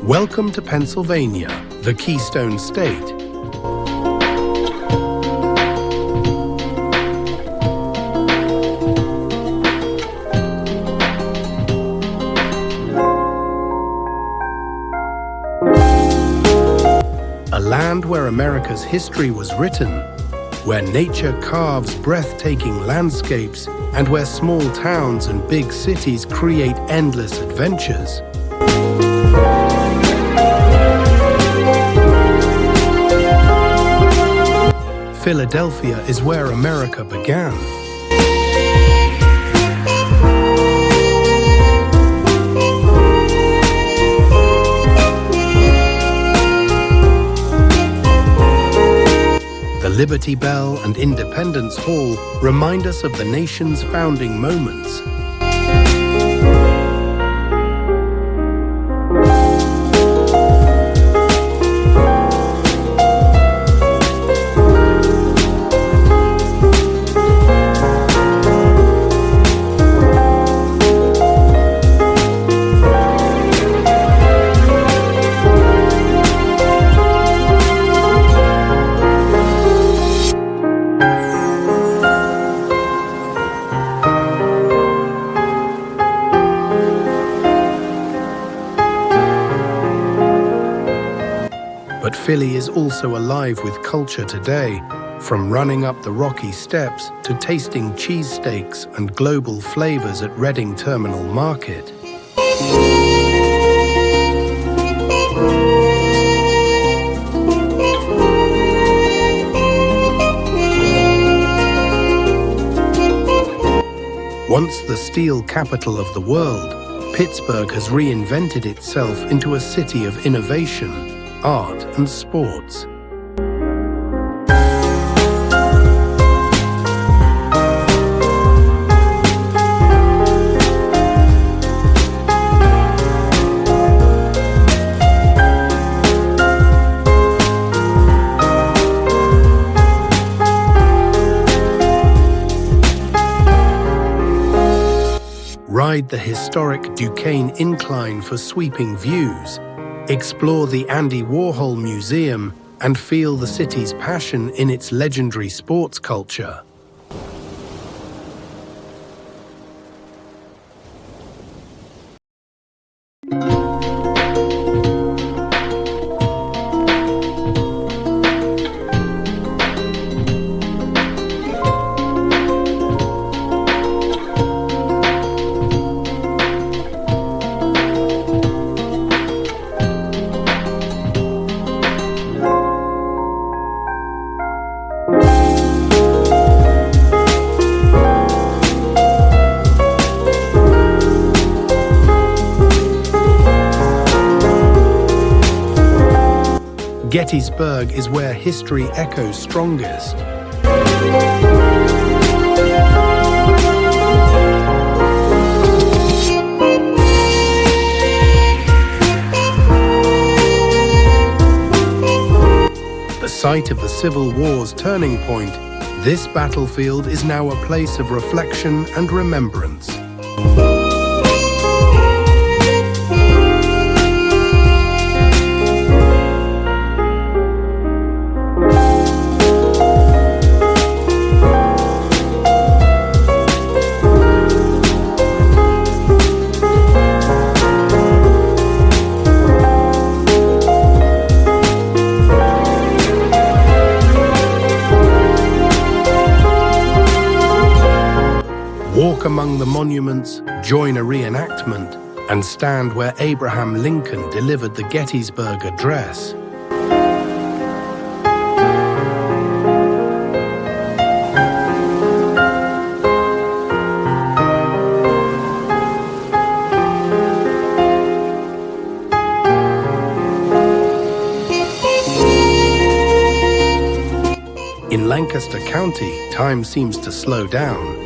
Welcome to Pennsylvania, the Keystone State. A land where America's history was written, where nature carves breathtaking landscapes, and where small towns and big cities create endless adventures. Philadelphia is where America began. The Liberty Bell and Independence Hall remind us of the nation's founding moments. But Philly is also alive with culture today, from running up the rocky steps to tasting cheesesteaks and global flavors at Reading Terminal Market. Once the steel capital of the world, Pittsburgh has reinvented itself into a city of innovation, art and sports. Ride the historic Duquesne Incline for sweeping views, explore the Andy Warhol Museum, and feel the city's passion in its legendary sports culture. Gettysburg is where history echoes strongest. The site of the Civil War's turning point, this battlefield is now a place of reflection and remembrance. Walk among the monuments, join a reenactment, and stand where Abraham Lincoln delivered the Gettysburg Address. In Lancaster County, time seems to slow down.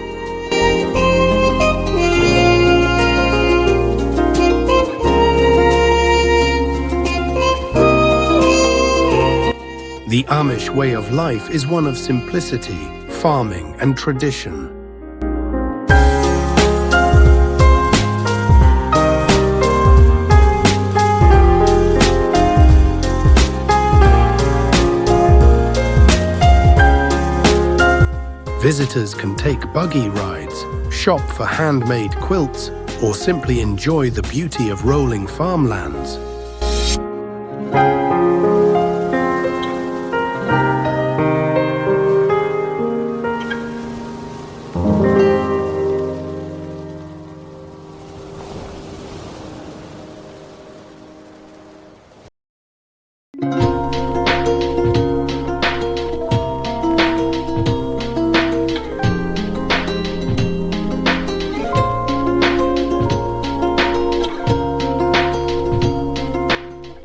The Amish way of life is one of simplicity, farming, and tradition. Visitors can take buggy rides, shop for handmade quilts, or simply enjoy the beauty of rolling farmlands.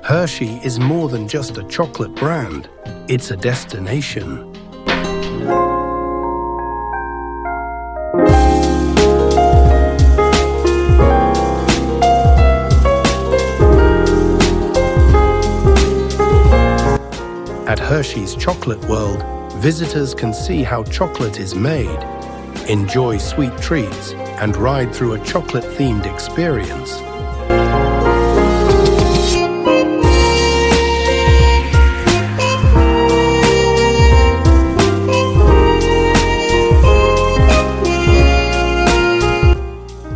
Hershey is more than just a chocolate brand, it's a destination. At Hershey's Chocolate World, visitors can see how chocolate is made, enjoy sweet treats, and ride through a chocolate-themed experience.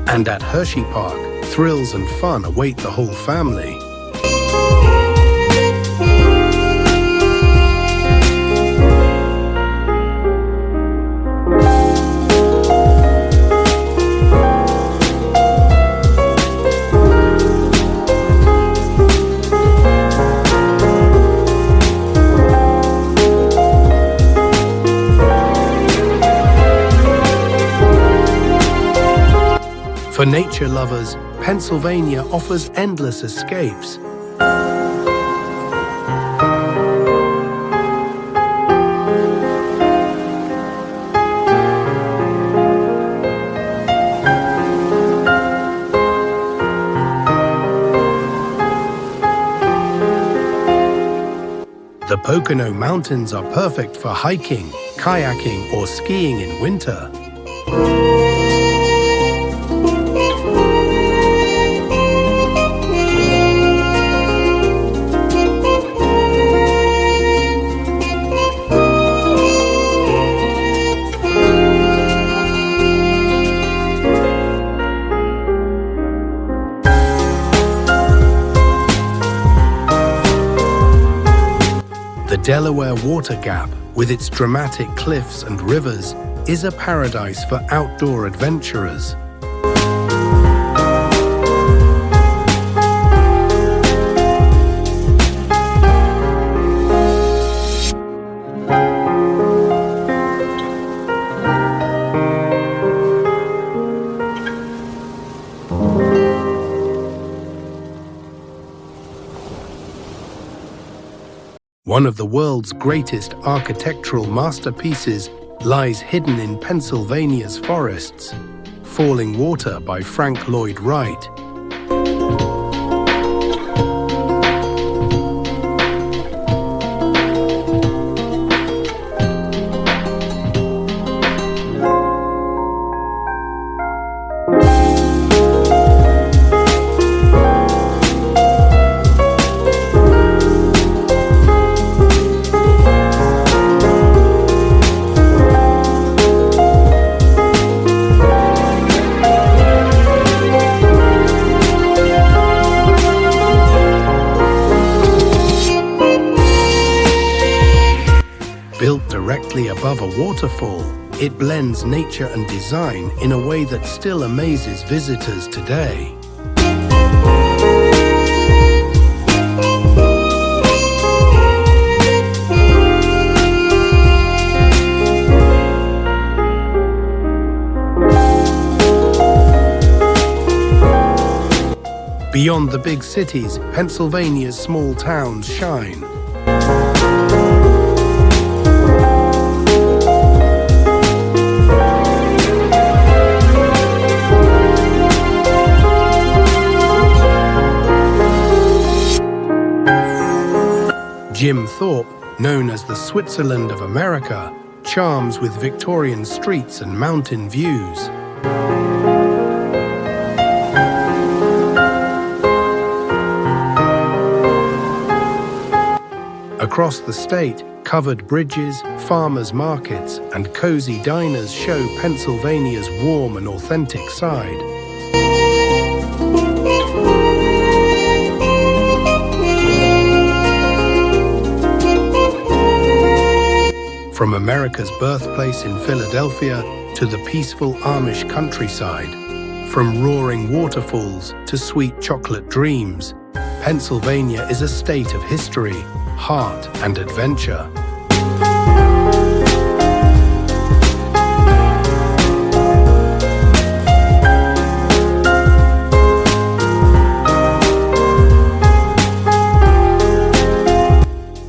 And at Hershey Park, thrills and fun await the whole family. For nature lovers, Pennsylvania offers endless escapes. The Pocono Mountains are perfect for hiking, kayaking, or skiing in winter. The Delaware Water Gap, with its dramatic cliffs and rivers, is a paradise for outdoor adventurers. One of the world's greatest architectural masterpieces lies hidden in Pennsylvania's forests, Falling Water by Frank Lloyd Wright. Built directly above a waterfall, it blends nature and design in a way that still amazes visitors today. Beyond the big cities, Pennsylvania's small towns shine. Jim Thorpe, known as the Switzerland of America, charms with Victorian streets and mountain views. Across the state, Covered bridges, farmers' markets, and cozy diners show Pennsylvania's warm and authentic side. From America's birthplace in Philadelphia to the peaceful Amish countryside, from roaring waterfalls to sweet chocolate dreams, Pennsylvania is a state of history, heart, and adventure.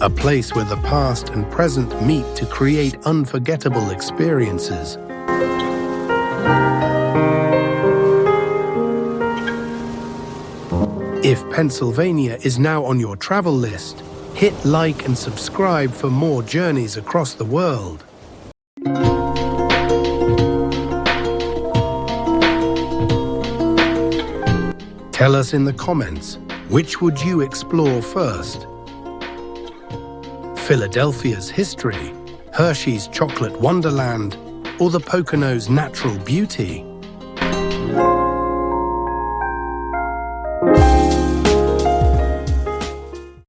A place where the past and present meet to create unforgettable experiences. If Pennsylvania is now on your travel list, hit like and subscribe for more journeys across the world. Tell us in the comments, which would you explore first? Philadelphia's history, Hershey's chocolate wonderland, or the Poconos' natural beauty?